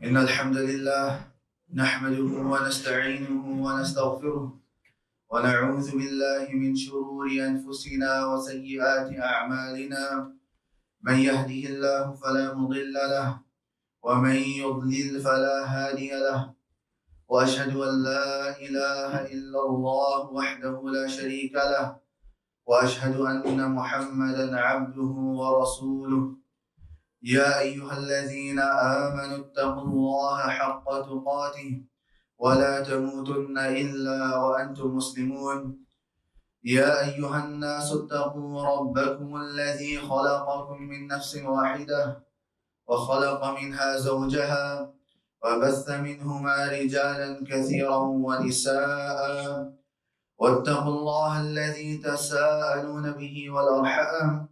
إن الحمد لله نحمده ونستعينه ونستغفره ونعوذ بالله من شرور أنفسنا وسيئات أعمالنا من يهده الله فلا مضل له ومن يضلل فلا هادي له وأشهد أن لا إله إلا الله وحده لا شريك له وأشهد أن محمدا عبده ورسوله يا أيها الذين آمنوا اتقوا الله حق تقاته ولا تموتن إلا وأنتم مسلمون يا أيها الناس اتقوا ربكم الذي خلقكم من نفس واحدة وخلق منها زوجها وبث منهما رجالا كثيرا ونساء واتقوا الله الذي تساءلون به والأرحام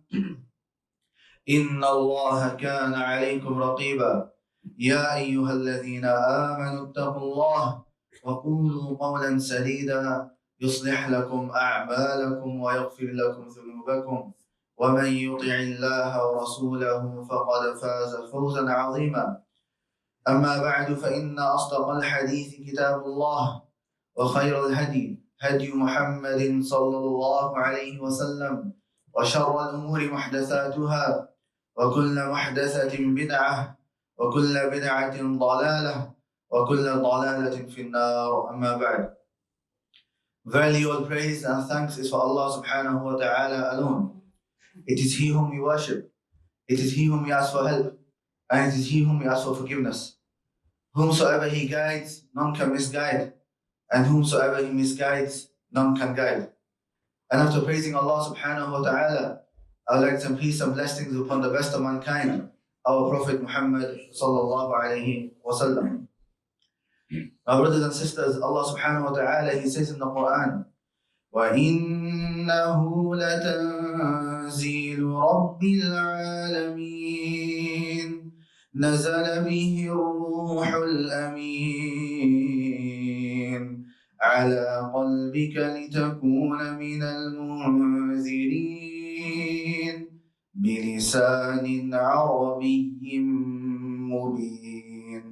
إن الله كان عليكم رقيبا يا أيها الذين آمنوا اتقوا الله وقولوا قولا سديدا يصلح لكم أعمالكم ويغفر لكم ذنوبكم ومن يطع الله ورسوله فقد فاز فوزا عظيما أما بعد فإن أصدق الحديث كتاب الله وخير الهدي هدي محمد صلى الله عليه وسلم وشر الأمور محدثاتها وكل محدثة بدعة وكل بدعة ضلالة وكل ضلالة في النار أما بعد. Verily all praise and thanks is for Allah subhanahu wa ta'ala alone. It is He whom we worship. It is He whom we ask for help. And it is He whom we ask for forgiveness. Whomsoever He guides, none can misguide. And whomsoever He misguides, none can guide. And after praising Allah subhanahu wa ta'ala, I would like some peace and blessings upon the best of mankind, our Prophet Muhammad sallallahu alayhi wa sallam. My brothers and sisters, Allah subhanahu wa ta'ala, He says in the Qur'an, وَإِنَّهُ لَتَنزِيلُ رَبِّ الْعَالَمِينَ نَزَلَ بِهِ الرُّوحُ الْأَمِينُ عَلَى قَلْبِكَ لِتَكُونَ مِنَ الْمُنذِرِينَ بِلِسَانٍ عَرَبِيٍّ مُبِينٍ.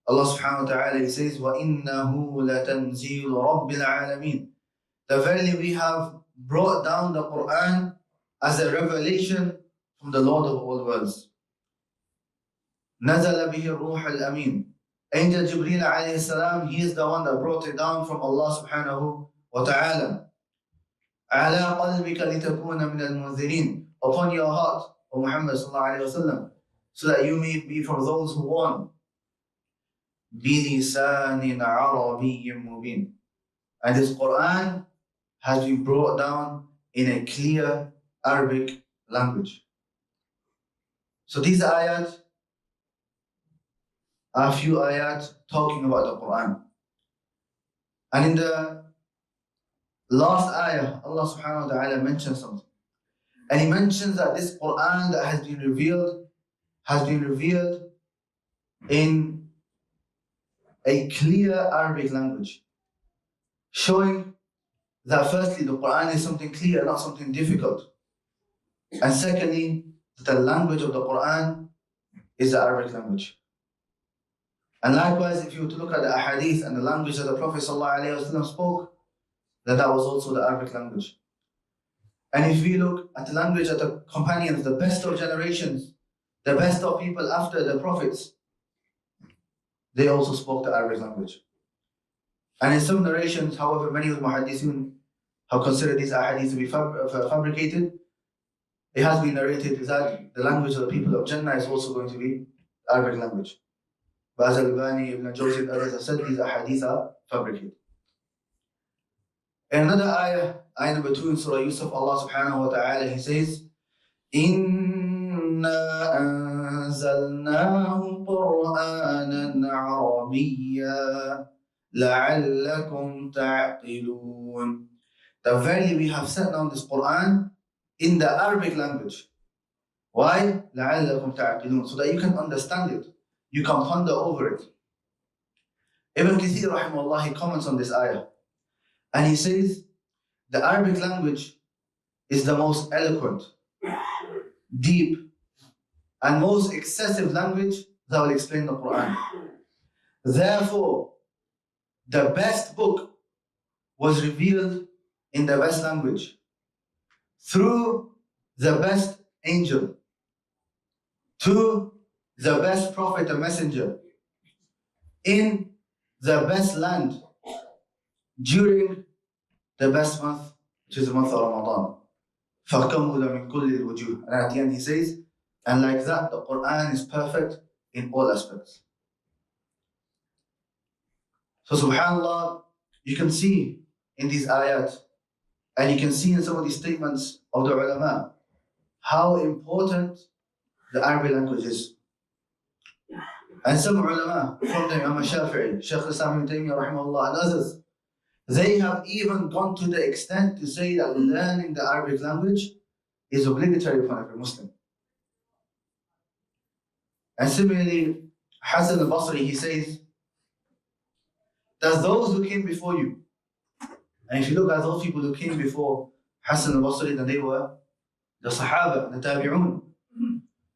Allah subhanahu wa ta'ala, He says, وَإِنَّهُ لَتَنزِيلُ رَبِّ الْعَالَمِينَ. Verily we have brought down the Qur'an as a revelation from the Lord of all worlds. نَزَلَ بِهِ الرُّوحُ الْأَمِينَ. Angel Jibreel alayhi salam, he is the one that brought it down from Allah subhanahu wa ta'ala. عَلَى قَلْبِكَ لِتَكُونَ مِنَ الْمُنذِرِينَ. Upon your heart, O Muhammad sallallahu alayhi wa sallam, so that you may be from those who warn. بِلِسَانٍ عَرَبِيٍّ مُبِينٍ. And this Qur'an has been brought down in a clear Arabic language. So these ayat are a few ayat talking about the Qur'an. And in the last ayah, Allah subhanahu wa ta'ala mentions something. And He mentions that this Qur'an that has been revealed in a clear Arabic language, showing that firstly the Qur'an is something clear, not something difficult. And secondly, that the language of the Qur'an is the Arabic language. And likewise, if you were to look at the ahadith and the language that the Prophet ﷺ spoke, then that was also the Arabic language. And if we look at the language of the companions, the best of generations, the best of people after the Prophets, they also spoke the Arabic language. And in some narrations, however, many of the muhaddithun have considered these ahadith to be fabricated. It has been narrated that the language of the people of Jannah is also going to be Arabic language. But as Al-Albani, Ibn Jawzi, and others have said, these ahadith are fabricated. In another ayah number 2 in Surah Yusuf, Allah subhanahu wa ta'ala, He says, إِنَّا أَنزَلْنَاهُ قُرْآنًا عَرَبِيًّا لَعَلَّكُمْ تَعْقِلُونَ. That verily we have sent down this Qur'an in the Arabic language. Why? لَعَلَّكُمْ تَعْقِلُونَ. So that you can understand it. You can ponder over it. Ibn Kathir rahimahullah, he comments on this ayah. And he says, the Arabic language is the most eloquent, deep, and most excessive language that will explain the Qur'an. Therefore, the best book was revealed in the best language through the best angel to the best prophet and messenger in the best land during the best month, which is the month of Ramadan. فَكَمُلَ مِنْ كُلِّ الْوُجُوهِ. And at the end he says, and like that, the Qur'an is perfect in all aspects. So subhanAllah, you can see in these ayat, and you can see in some of these statements of the ulama, how important the Arabic language is. And some ulama, from them Imam Shafi'i, Shaykh Islam ibn Taymiyyah rahimahullah, and others, they have even gone to the extent to say that learning the Arabic language is obligatory for every Muslim. And similarly, Hassan al-Basri, he says that those who came before you, and if you look at those people who came before Hassan al-Basri, then they were the Sahaba, the Tabi'un.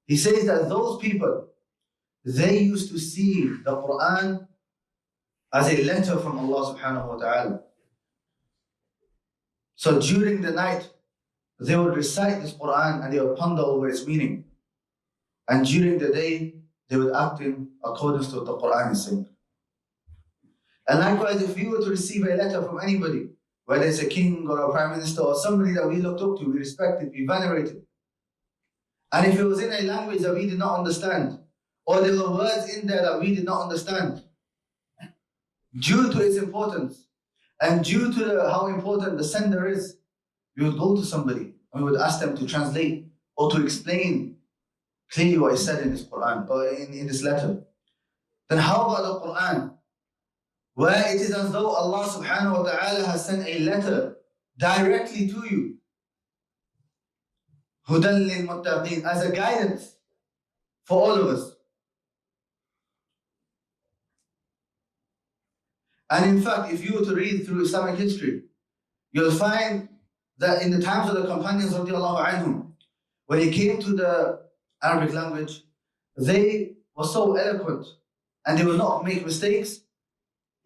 He says that those people, they used to see the Quran as a letter from Allah subhanahu wa ta'ala. So during the night, they would recite this Quran and they would ponder over its meaning. And during the day, they would act in accordance to what the Quran is saying. And likewise, if we were to receive a letter from anybody, whether it's a king or a prime minister or somebody that we looked up to, we respected, we venerated, and if it was in a language that we did not understand, or there were words in there that we did not understand, due to its importance and due to how important the sender is, we would go to somebody and we would ask them to translate or to explain clearly what is said in this Quran or in this letter. Then how about the Quran, where it is as though Allah subhanahu wa ta'ala has sent a letter directly to you, Hudan lil Muttaqeen, as a guidance for all of us. And in fact, if you were to read through Islamic history, you'll find that in the times of the companions radiallahu anhum, when it came to the Arabic language, they were so eloquent and they would not make mistakes.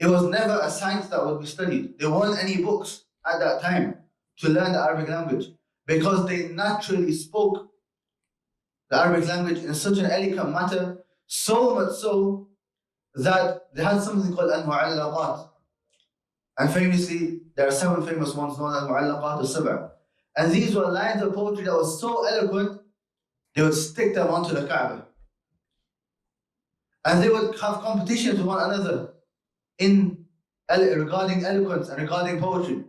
It was never a science that would be studied. There weren't any books at that time to learn the Arabic language because they naturally spoke the Arabic language in such an eloquent manner, so much so that they had something called al-mu'allaqat. And famously, there are 7 famous ones known as al-mu'allaqat al-sab'a. And these were lines of poetry that was so eloquent, they would stick them onto the Kaaba. And they would have competitions with one another regarding eloquence and regarding poetry.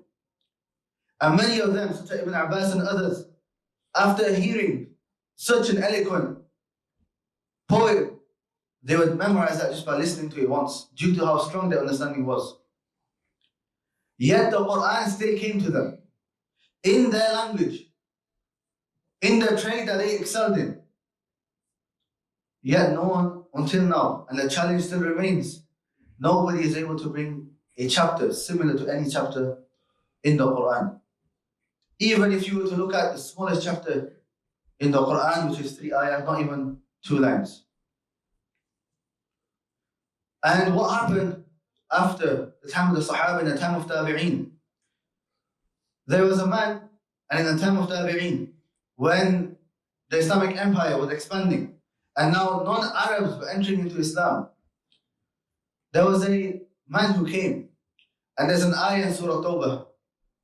And many of them, such as Ibn Abbas and others, after hearing such an eloquent poem, they would memorize that just by listening to it once, due to how strong their understanding was. Yet the Quran still came to them in their language, in the trade that they excelled in. Yet no one, until now, and the challenge still remains, nobody is able to bring a chapter similar to any chapter in the Quran. Even if you were to look at the smallest chapter in the Quran, which is 3 ayahs, not even 2 lines. And what happened after the time of the Sahaba and the time of Tabi'een? There was a man, and in the time of Tabi'een, when the Islamic Empire was expanding, and now non-Arabs were entering into Islam, there was a man who came, and there's an ayah in Surah Tawbah,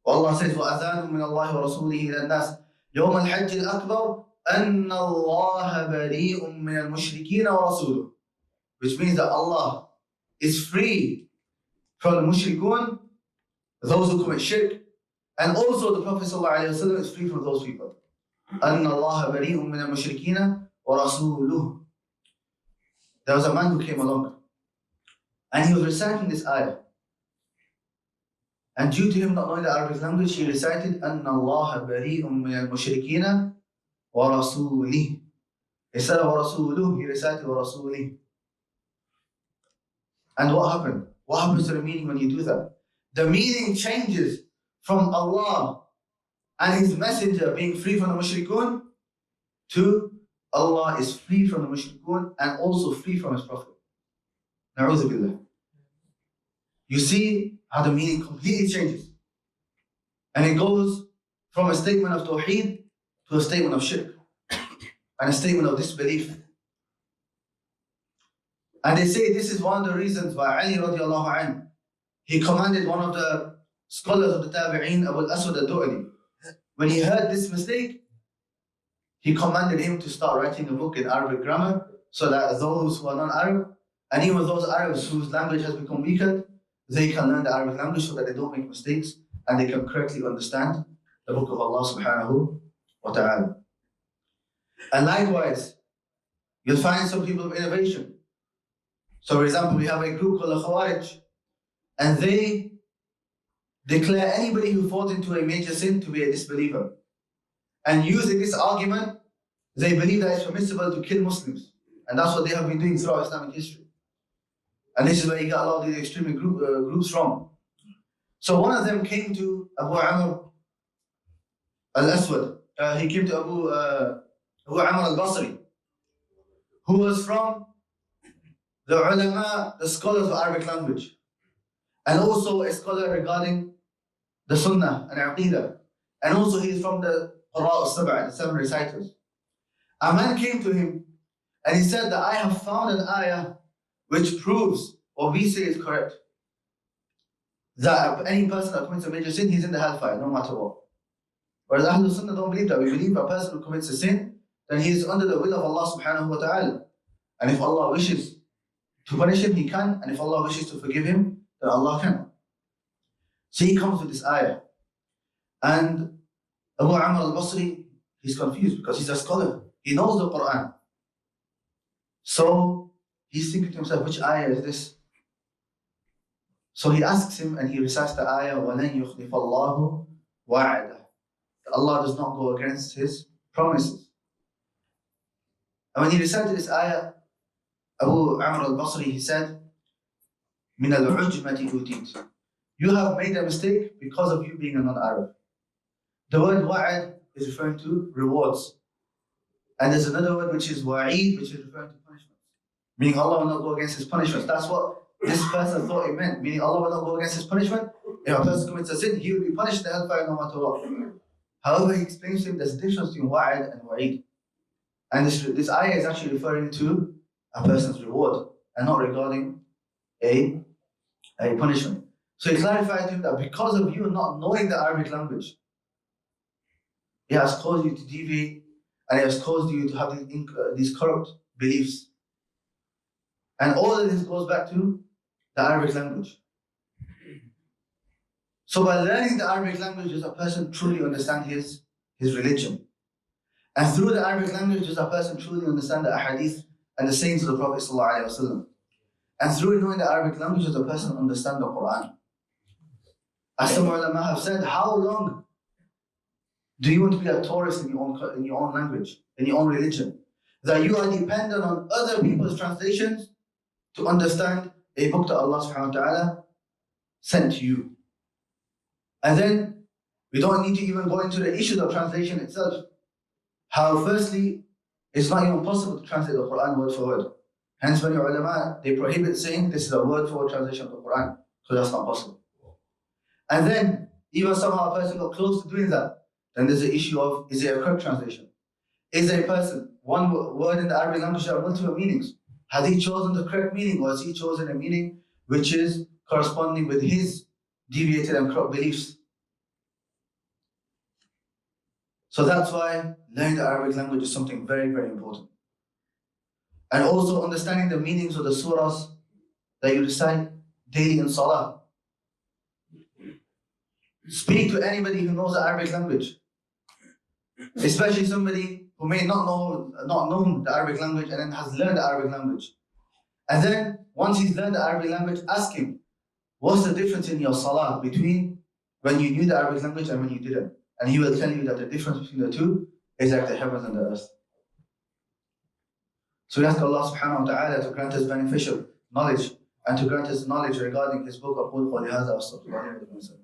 where Allah says, وَأَذَانٌ مِّنَ اللَّهِ وَرَسُولِهِ إِلَى النَّاسِ يَوْمَ الْحَجِّ الْأَكْبَرِ أَنَّ اللَّهَ بَرِيءٌ مِّنَ الْمُشْرِكِينَ وَرَسُولُهُ. Which means that Allah is free from the mushrikun, those who commit shirk, and also the Prophet ﷺ is free from those people. أَنَّ اللَّهَ بَرِيءٌ مِّنَ الْمُشْرِكِينَ وَرَسُولُهُ. There was a man who came along, and he was reciting this ayah. And due to him not knowing the Arabic language, he recited أَنَّ اللَّهَ بَرِيءٌ مِّنَ الْمُشْرِكِينَ وَرَسُولِهِ. Instead of وَرَسُولُهُ, he recited وَرَسُولِهِ. And what happened? What happens to the meaning when you do that? The meaning changes from Allah and His Messenger being free from the mushrikun to Allah is free from the mushrikun and also free from His Prophet. Na'udhu billah. You see how the meaning completely changes. And it goes from a statement of Tawheed to a statement of Shirk and a statement of disbelief. And they say this is one of the reasons why Ali radiallahu anhu, he commanded one of the scholars of the Tabi'een, Abu al-Aswad al-Du'ali. When he heard this mistake, he commanded him to start writing a book in Arabic grammar so that those who are non-Arab, and even those Arabs whose language has become weakened, they can learn the Arabic language so that they don't make mistakes and they can correctly understand the book of Allah subhanahu wa ta'ala. And likewise, you'll find some people of innovation. So for example, we have a group called the Khawarij, and they declare anybody who falls into a major sin to be a disbeliever. And using this argument, they believe that it's permissible to kill Muslims. And that's what they have been doing throughout Islamic history. And this is where you get a lot of these extreme groups from. So one of them came to Abu Amr al-Aswad. He came to Abu Amr al-Basri, who was from the ulama, the scholars of Arabic language, and also a scholar regarding the Sunnah and Aqidah. And also he is from the Qur'an al-Sab'a, the 7 reciters. A man came to him and he said that I have found an ayah which proves what we say is correct. That any person that commits a major sin, he's in the hellfire, no matter what. Whereas Ahlul Sunnah don't believe that. We believe a person who commits a sin, then he is under the will of Allah subhanahu wa ta'ala. And if Allah wishes to punish him, He can. And if Allah wishes to forgive him, then Allah can. So he comes with this ayah. And Abu Amr al-Basri, he's confused because he's a scholar. He knows the Qur'an. So he's thinking to himself, which ayah is this? So he asks him and he recites the ayah, وَلَنْ يُخْلِفَ اللَّهُ وَعَدَهُ. Allah does not go against His promises. And when he recited this ayah, Abu Amr al-Basri, he said, مِنَ الْعُجْمَةِ أُوتِيتُ. You have made a mistake because of you being a non-Arab. The word wa'ad is referring to rewards. And there's another word which is wa'id, which is referring to punishments. Meaning Allah will not go against His punishments. That's what this person thought it meant. Meaning Allah will not go against His punishment. If a person commits a sin, he will be punished in the hellfire no matter what. However, he explains to him there's a difference between wa'ad and wa'id. And this ayah is actually referring to a person's reward and not regarding a punishment. So he clarified to him that because of you not knowing the Arabic language, it has caused you to deviate and it has caused you to have these corrupt beliefs. And all of this goes back to the Arabic language. So by learning the Arabic language, does a person truly understand his religion? And through the Arabic language, does a person truly understand the ahadith and the sayings of the Prophet ﷺ? And through knowing the Arabic language, does a person understand the Qur'an? As some ulama have said, how long do you want to be a tourist in your own language, in your own religion? That you are dependent on other people's translations to understand a book that Allah subhanahu wa ta'ala sent to you. And then we don't need to even go into the issues of translation itself. How firstly, it's not even possible to translate the Quran word for word. Hence when your ulama, they prohibit saying this is a word for word translation of the Quran, so that's not possible. And then, even somehow a person got close to doing that, then there's the issue of, is it a correct translation? Is a person, one word in the Arabic language have multiple meanings? Has he chosen the correct meaning, or has he chosen a meaning which is corresponding with his deviated and corrupt beliefs? So that's why learning the Arabic language is something very, very important. And also understanding the meanings of the surahs that you recite daily in salah. Speak to anybody who knows the Arabic language, especially somebody who may not known the Arabic language and then has learned the Arabic language. And then once he's learned the Arabic language, ask him, what's the difference in your salah between when you knew the Arabic language and when you didn't? And he will tell you that the difference between the two is like the heavens and the earth. So we ask Allah subhanahu wa ta'ala to grant us beneficial knowledge and to grant us knowledge regarding His book. أقول قولي هذا وأستغفر الله لي ولكم.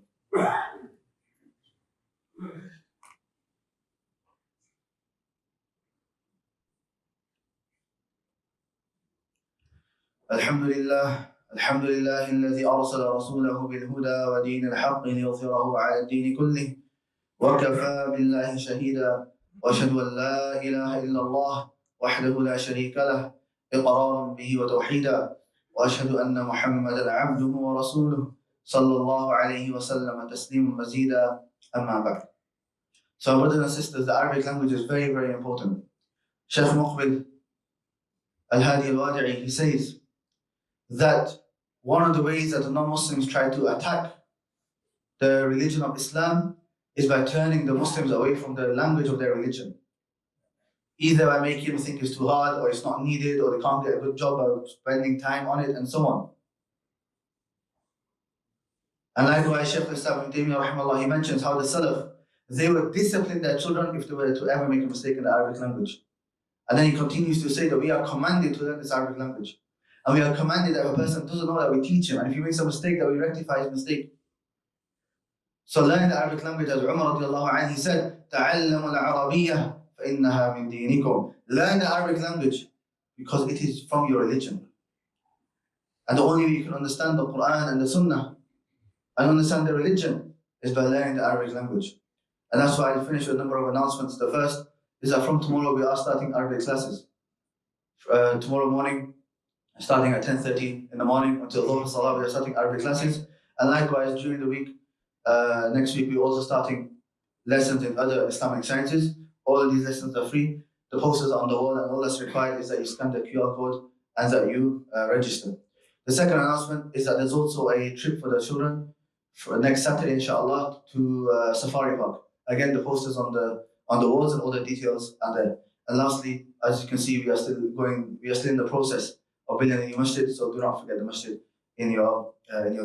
الحمد لله الذي أرسل رسوله بالهدى ودين الحق ليظهره على الدين كله وكفى بالله شهيدا وأشهد أن لا إله إلا الله وحده لا شريك له إقرارا به وتوحيدا وأشهد أن محمدا عبده ورسوله صلى الله عليه وسلم تسليما مزيدا أما بعد. So brothers and sisters, the Arabic language is very, very important. Shaykh Muqbil Al-Hadi Al-Wadi'i, he says that one of the ways that the non-Muslims try to attack the religion of Islam is by turning the Muslims away from the language of their religion. Either by making them think it's too hard, or it's not needed, or they can't get a good job by spending time on it, and so on. And likewise, Shaykh al-Islam Ibn Taymiyyah rahimahullah, he mentions how the Salaf, they would discipline their children if they were to ever make a mistake in the Arabic language. And then he continues to say that we are commanded to learn this Arabic language. And we are commanded that if a person doesn't know, that we teach him. And if he makes a mistake, that we rectify his mistake. So learn the Arabic language, as Umar radiallahu anhu, he said, تَعَلَّمُوا الْعَرَبِيَّةَ فَإِنَّهَا مِنْ دِينِكُمْ. Learn the Arabic language because it is from your religion. And the only way you can understand the Qur'an and the Sunnah and understand the religion is by learning the Arabic language. And that's why I finish with a number of announcements. The first is that from tomorrow we are starting Arabic classes. Tomorrow morning, starting at 10:30 in the morning until Dhuhr Salah, we are starting Arabic classes. And likewise, during the week, next week, we're also starting lessons in other Islamic sciences. All of these lessons are free. The posters are on the wall, and all that's required is that you scan the QR code and that you register. The second announcement is that there's also a trip for the children for next Saturday, inshallah, to Safari Park. Again, the posters on the walls and all the details are there. And lastly, as you can see, we are still in the process of building a new masjid, so do not forget the masjid in your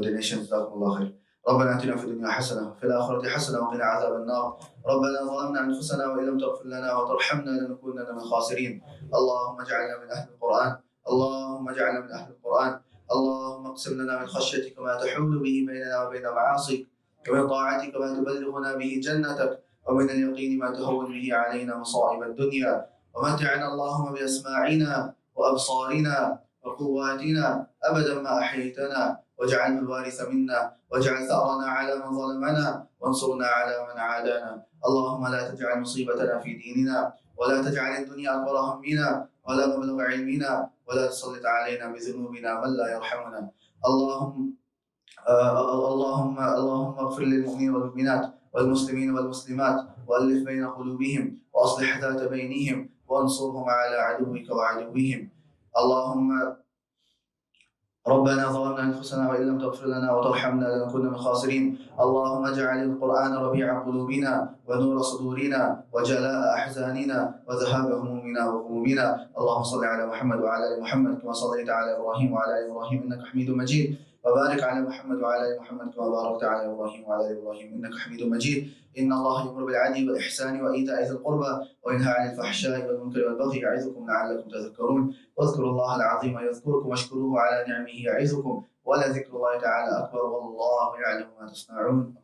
donations. Jazakumullah khair. ربنا آتنا في الدنيا حسنة وفي الآخرة حسنة وقنا عذاب النار. ربنا ظلمنا أنفسنا وإن لم تغفر لنا وترحمنا لنكونن من الخاسرين. اللهم اجعلنا من أهل القرآن. اللهم اجعلنا من أهل القرآن. اللهم اقسم لنا من خشيتك ما تحول به بيننا وبين معاصيك ومن طاعتك ما تبلغنا به جنتك ومن اليقين ما تهون به علينا مصائب الدنيا ومتعنا اللهم بأسماعنا وأبصارنا وقواتنا أبدا ما أحييتنا واجعله الوارث منا واجعل ثأرنا على من ظلمنا وانصرنا على من عادانا. اللهم لا تجعل مصيبتنا في ديننا ولا تجعل الدنيا أكبر همنا ولا مبلغ علمنا ولا تسلط علينا بذنوبنا من لا يرحمنا. اللهم اغفر للمؤمنين والمؤمنات والمسلمين والمسلمات وألف بين قلوبهم وأصلح ذات بينهم وانصرهم على عدوك وعدوهم. اللهم ربنا ظلمنا أنفسنا وإن لم تغفر لنا وترحمنا لنكون من الخاسرين. اللهم اجعل القرآن ربيع قلوبنا ونور صدورنا وجلاء أحزاننا وذهاب همومنا وغمومنا. اللهم صل على محمد وعلى آل محمد كما صليت على إبراهيم وعلى آل إبراهيم إنك حميد مجيد وبارك على محمد وعلى آل محمد كما باركت على إبراهيم وعلى آل إبراهيم إنك حميد مجيد. إن الله يأمر بالعدل والإحسان وإيتاء ذي القربى وينهى عن الفحشاء والمنكر والبغي يعظكم لعلكم تذكرون. واذكروا الله العظيم يذكركم واشكروه على نعمه يعظكم ولذكر الله تعالى أكبر والله يعلم ما تصنعون.